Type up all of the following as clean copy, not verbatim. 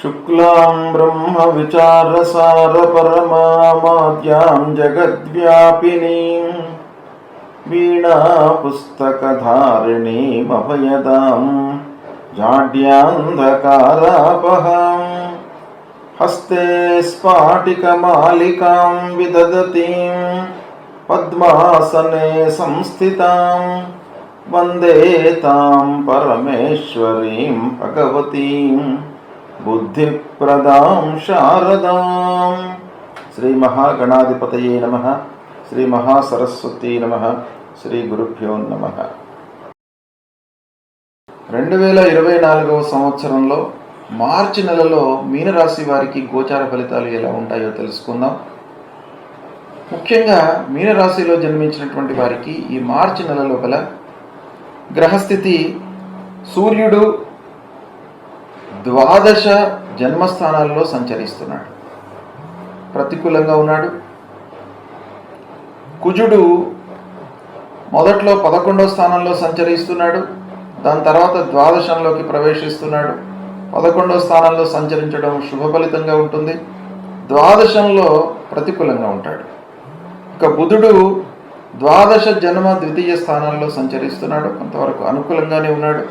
शुक्लां ब्रह्मविचारसारपरमामाद्यां जगद्व्यापिनीं वीणापुस्तकधारिणीमभयदां जाड्यान्धकारापहां हस्ते स्फाटिकमालिकां विदधतीं पद्मासने संस्थितां वन्दे तां परमेश्वरीं भगवतीं बुद्धिप्रदां शारदां। श्री महागणाधिपतये नमः। श्री महासरस्वती नमः। శ్రీ గురుభ్యో నమః. 2024 సంవత్సరంలో మార్చి నెలలో మీనరాశి వారికి గోచార ఫలితాలు ఎలా ఉంటాయో తెలుసుకుందాం. ముఖ్యంగా మీనరాశిలో జన్మించినటువంటి వారికి ఈ మార్చి నెల లోపల గ్రహస్థితి సూర్యుడు ద్వాదశ జన్మస్థానాల్లో సంచరిస్తున్నాడు, ప్రతికూలంగా ఉన్నాడు. కుజుడు మొదట్లో 11వ స్థానంలో సంచరిస్తున్నాడు, దాని తర్వాత ద్వాదశంలోకి ప్రవేశిస్తున్నాడు. 11వ స్థానంలో సంచరించడం శుభ ఫలితంగా ఉంటుంది, ద్వాదశంలో ప్రతికూలంగా ఉంటాడు. ఇక బుధుడు ద్వాదశ జన్మ ద్వితీయ స్థానాల్లో సంచరిస్తున్నాడు, కొంతవరకు అనుకూలంగానే ఉన్నాడు.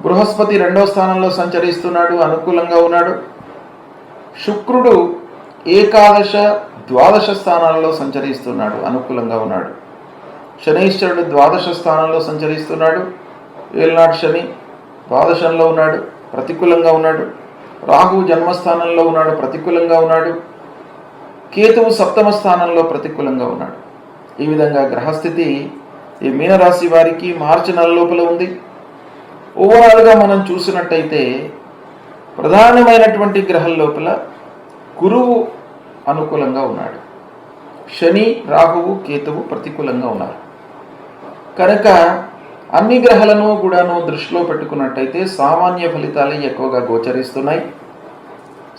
బృహస్పతి 2వ స్థానంలో సంచరిస్తున్నాడు, అనుకూలంగా ఉన్నాడు. శుక్రుడు ఏకాదశ ద్వాదశ స్థానాల్లో సంచరిస్తున్నాడు, అనుకూలంగా ఉన్నాడు. శనీశ్వరుడు ద్వాదశ స్థానంలో సంచరిస్తున్నాడు, ఏలనాడు శని ద్వాదశంలో ఉన్నాడు, ప్రతికూలంగా ఉన్నాడు. రాహువు జన్మస్థానంలో ఉన్నాడు, ప్రతికూలంగా ఉన్నాడు. కేతువు 7వ స్థానంలో ప్రతికూలంగా ఉన్నాడు. ఈ విధంగా గ్రహస్థితి ఈ మీనరాశి వారికి మార్చి నెల లోపల ఉంది. ఓవరాల్గా మనం చూసినట్టయితే ప్రధానమైనటువంటి గ్రహం లోపల గురువు అనుకూలంగా ఉన్నాడు, శని రాహువు కేతువు ప్రతికూలంగా ఉన్నారు. కనుక అన్ని గ్రహాలను కూడాను దృష్టిలో పెట్టుకున్నట్టయితే సామాన్య ఫలితాలు ఎక్కువగా గోచరిస్తున్నాయి,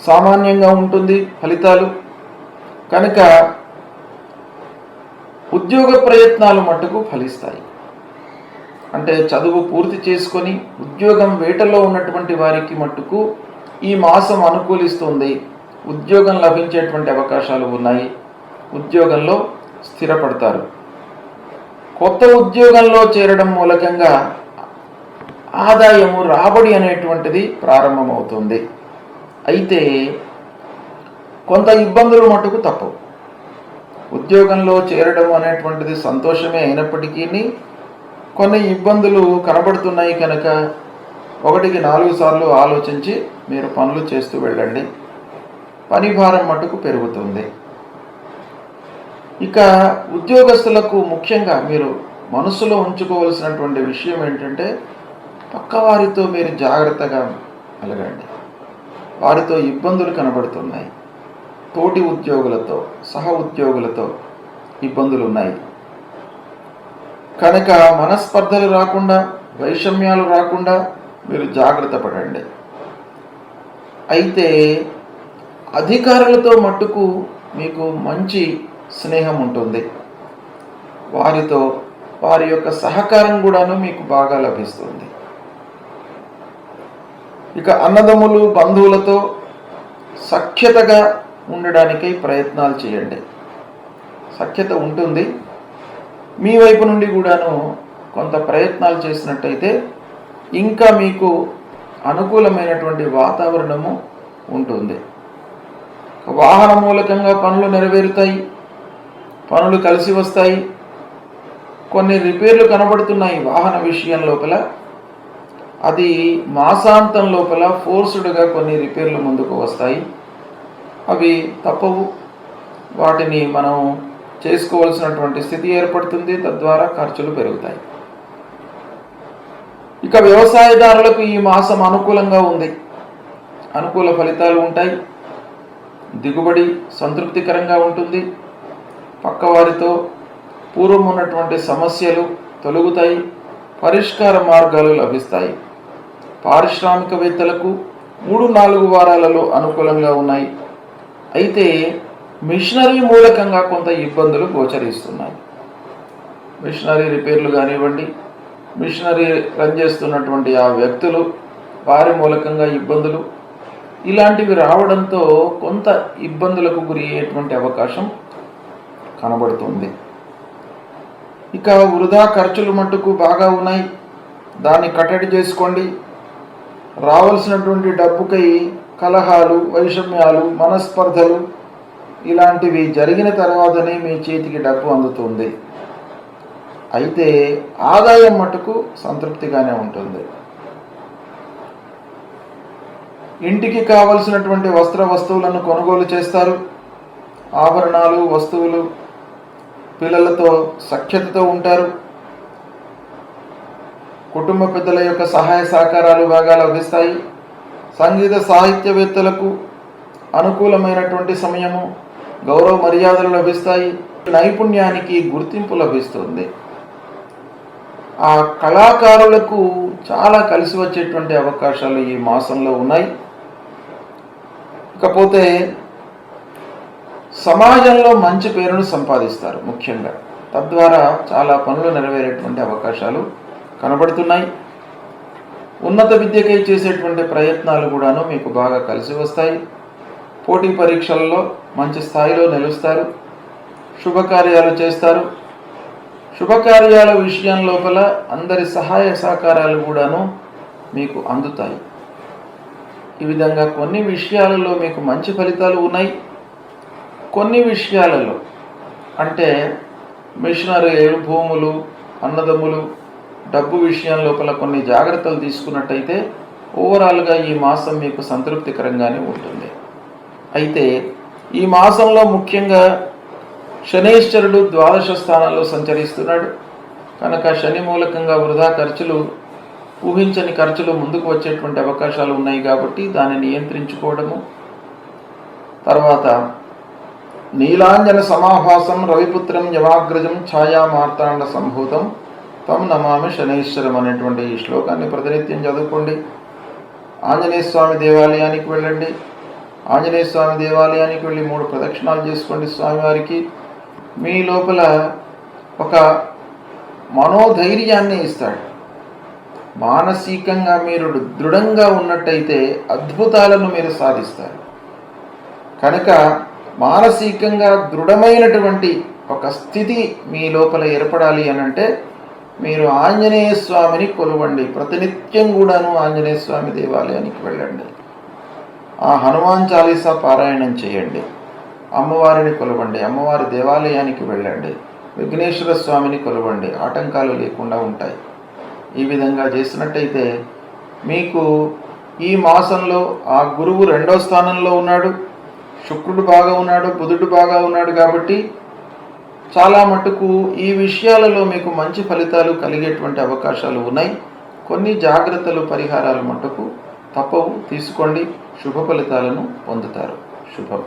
సామాన్యంగా ఉంటుంది ఫలితాలు. కనుక ఉద్యోగ ప్రయత్నాలు మట్టుకు ఫలిస్తాయి. అంటే చదువు పూర్తి చేసుకొని ఉద్యోగం వేటలో ఉన్నటువంటి వారికి మట్టుకు ఈ మాసం అనుకూలిస్తుంది, ఉద్యోగం లభించేటువంటి అవకాశాలు ఉన్నాయి, ఉద్యోగంలో స్థిరపడతారు. కొత్త ఉద్యోగంలో చేరడం మూలకంగా ఆదాయము రాబడి అనేటువంటిది ప్రారంభమవుతుంది. అయితే కొంత ఇబ్బందులు మట్టుకు తప్పవు. ఉద్యోగంలో చేరడం అనేటువంటిది సంతోషమే అయినప్పటికీ కొన్ని ఇబ్బందులు కనబడుతున్నాయి. కనుక 1కి 4 సార్లు ఆలోచించి మీరు పనులు చేస్తూ వెళ్ళండి, పని భారం మట్టుకు పెరుగుతుంది. ఇక ఉద్యోగస్తులకు ముఖ్యంగా మీరు మనసులో ఉంచుకోవాల్సినటువంటి విషయం ఏంటంటే పక్కవారితో మీరు జాగ్రత్తగా మెలగండి. వారితో ఇబ్బందులు కనబడుతున్నాయి, తోటి ఉద్యోగులతో సహ ఉద్యోగులతో ఇబ్బందులు ఉన్నాయి. కనుక మనస్పర్ధలు రాకుండా, వైషమ్యాలు రాకుండా మీరు జాగ్రత్త పడండి. అయితే అధికారులతో మట్టుకు మీకు మంచి స్నేహం ఉంటుంది, వారితో వారి యొక్క సహకారం కూడాను మీకు బాగా లభిస్తుంది. ఇక అన్నదమ్ములు బంధువులతో సఖ్యతగా ఉండడానికై ప్రయత్నాలు చేయండి. సఖ్యత ఉంటుంది, మీ వైపు నుండి కూడాను కొంత ప్రయత్నాలు చేసినట్టయితే ఇంకా మీకు అనుకూలమైనటువంటి వాతావరణము ఉంటుంది. వాహన మూలకంగా పనులు నెరవేరుతాయి, పనులు కలిసి వస్తాయి. కొన్ని రిపేర్లు కనబడుతున్నాయి వాహన విషయం లోపల, అది మాసాంతం లోపల ఫోర్స్డ్గా కొన్ని రిపేర్లు ముందుకు వస్తాయి. అవి తప్పవు, వాటిని మనం చేసుకోవాల్సినటువంటి స్థితి ఏర్పడుతుంది, తద్వారా ఖర్చులు పెరుగుతాయి. ఇక వ్యవసాయదారులకు ఈ మాసం అనుకూలంగా ఉంది, అనుకూల ఫలితాలు ఉంటాయి, దిగుబడి సంతృప్తికరంగా ఉంటుంది. పక్కవారితో పూర్వం ఉన్నటువంటి సమస్యలు తొలగుతాయి, పరిష్కార మార్గాలు లభిస్తాయి. పారిశ్రామికవేత్తలకు 3-4 వారాలలో అనుకూలంగా ఉన్నాయి. అయితే మిషనరీ మూలకంగా కొంత ఇబ్బందులు గోచరిస్తున్నాయి. మిషనరీ రిపేర్లు కానివ్వండి, మిషనరీ రన్ చేస్తున్నటువంటి ఆ వ్యక్తులు వారి మూలకంగా ఇబ్బందులు, ఇలాంటివి రావడంతో కొంత ఇబ్బందులకు గురి అయ్యేటువంటి అవకాశం కనబడుతుంది. ఇక వృధా ఖర్చులు మట్టుకు బాగా ఉన్నాయి, దాన్ని కట్టడి చేసుకోండి. రావాల్సినటువంటి డబ్బుకై కలహాలు, వైషమ్యాలు, మనస్పర్ధలు ఇలాంటివి జరిగిన తర్వాతనే మీ చేతికి డబ్బు అందుతుంది. అయితే ఆదాయం మట్టుకు సంతృప్తిగానే ఉంటుంది. ఇంటికి కావలసినటువంటి వస్తువులను కొనుగోలు చేస్తారు. ఆభరణాలు, వస్తువులు, పిల్లలతో సఖ్యతతో ఉంటారు. కుటుంబ పెద్దల యొక్క సహాయ సహకారాలు బాగా లభిస్తాయి. సంగీత సాహిత్యవేత్తలకు అనుకూలమైనటువంటి సమయము, గౌరవ మర్యాదలు లభిస్తాయి. నైపుణ్యానికి గుర్తింపు లభిస్తుంది. ఆ కళాకారులకు చాలా కలిసి వచ్చేటువంటి అవకాశాలు ఈ మాసంలో ఉన్నాయి. ఇకపోతే సమాజంలో మంచి పేరును సంపాదిస్తారు. ముఖ్యంగా తద్వారా చాలా పనులు నెరవేరేటువంటి అవకాశాలు కనబడుతున్నాయి. ఉన్నత విద్యకై చేసేటువంటి ప్రయత్నాలు కూడాను మీకు బాగా కలిసి వస్తాయి. పోటీ పరీక్షలలో మంచి స్థాయిలో నిలుస్తారు. శుభకార్యాలు చేస్తారు. శుభకార్యాల విషయం లోపల అందరి సహాయ సహకారాలు కూడాను మీకు అందుతాయి. ఈ విధంగా కొన్ని విషయాలలో మీకు మంచి ఫలితాలు ఉన్నాయి. కొన్ని విషయాలలో అంటే మిషనరీలు, భూములు, అన్నదమ్ములు, డబ్బు విషయం లోపల కొన్ని జాగ్రత్తలు తీసుకున్నట్టయితే ఓవరాల్గా ఈ మాసం మీకు సంతృప్తికరంగానే ఉంటుంది. అయితే ఈ మాసంలో ముఖ్యంగా శనైశ్వరుడు ద్వాదశ స్థానంలో సంచరిస్తున్నాడు కనుక శని మూలకంగా వృధా ఖర్చులు, ఊహించని ఖర్చులు ముందుకు వచ్చేటువంటి అవకాశాలు ఉన్నాయి. కాబట్టి దాన్ని నియంత్రించుకోవడము. తర్వాత నీలాంజన సమాభాసం రవిపుత్రం యమాగ్రజం ఛాయా మార్తాండ సంభూతం తం నమామి శనైశ్వరం అనేటువంటి ఈ శ్లోకాన్ని ప్రతినిత్యం చదువుకోండి. ఆంజనేయ స్వామి దేవాలయానికి వెళ్ళండి. ఆంజనేయ స్వామి దేవాలయానికి వెళ్ళి 3 ప్రదక్షిణాలు చేసుకోండి స్వామివారికి. మీ లోపల ఒక మనోధైర్యాన్ని ఇస్తాడు. మానసికంగా మీరు దృఢంగా ఉన్నట్టయితే అద్భుతాలను మీరు సాధిస్తారు. కనుక మానసికంగా దృఢమైనటువంటి ఒక స్థితి మీ లోపల ఏర్పడాలి అనంటే మీరు ఆంజనేయ స్వామిని కొలవండి. ప్రతినిత్యం కూడాను ఆంజనేయ స్వామి దేవాలయానికి వెళ్ళండి. ఆ హనుమాన్ చాలీసా పారాయణం చేయండి. అమ్మవారిని కొలవండి. అమ్మవారి దేవాలయానికి వెళ్ళండి. విఘ్నేశ్వర స్వామిని కొలవండి. ఆటంకాలు లేకుండా ఉంటాయి. ఈ విధంగా చేసినట్టయితే మీకు ఈ మాసంలో ఆ గురువు 2వ స్థానంలో ఉన్నాడు, శుక్రుడు బాగా ఉన్నాడు, బుధుడు బాగా ఉన్నాడు. కాబట్టి చాలా మటుకు ఈ విషయాలలో మీకు మంచి ఫలితాలు కలిగేటువంటి అవకాశాలు ఉన్నాయి. కొన్ని జాగ్రత్తలు, పరిహారాలు మటుకు తప్పవు, తీసుకోండి. శుభ ఫలితాలను పొందుతారు. శుభం.